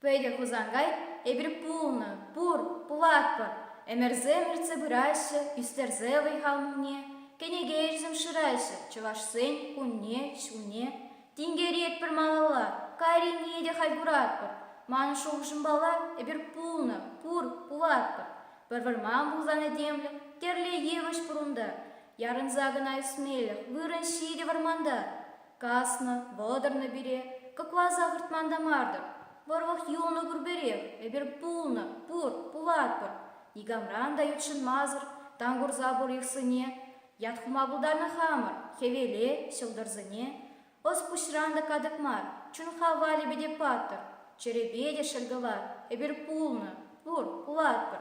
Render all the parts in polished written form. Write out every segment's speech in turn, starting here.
Пойдя хузангай, эбир пулны, пур, пулатпыр. Эмерзе бұрайшы, үстерзе вайхалмуне, кенеге ежзім шырайшы, чывашсен, кунне, шуне. Тингерет бір малала, карине де хайгуратпыр. Маны шоғышын бала, эбир пулны, пур, пулатпыр. Бір-бірман бұлзаны демлі, терле евіш бұрында. Ярын загына үсмелі, вырын шиде варманда. Касны, водырны бире, какваза ғыртманда мардыр. Варвах юлны гурберев, эбир пулны, пур, пулатпыр. Нигамран даютшын мазыр, тангур забор ихсыне. Ятхума бұлдарны хамыр, хевеле, шылдырзыне. Ос пушранда кадыкмар, чун хавали беде паттыр. Черебеде шылгылар, эбир пулны, пур, пулатпыр.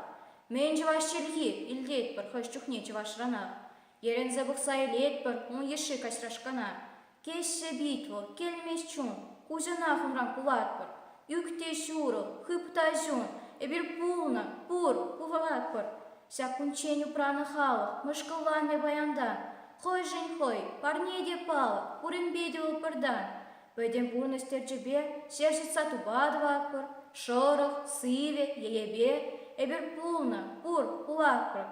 Мен жываш челги, илдетпір, хөш чухне жывашрана. Ерензе бұқса илетпір, он еші кашрашкана. Кешше битву, келмеш чун, кужына хумран пулатпыр. Юкте шуру, хыпта жун, эбир пулны, пур, пулатпыр. Сякунченю праны халық, мышкылланме баяндан. Хой жын хой, парнеде палы, пурымбеде опырдан. Пөйден пурныстер жібе, шершітса тубадвакпыр. Шорық, сыве, еебе, эбир пулны, пур, пулатпыр.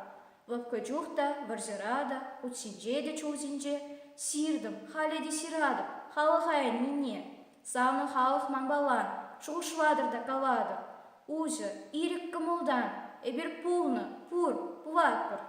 Вапкы жухта, варжырада, учинжеде чузинже, сирдым, халеде сирадым, халы хайын минне. Сауны халық маңбалан, шуғышвадырда каладыр. Ужы, ирік кымылдан, эбир пулны, пур, пулатпыр.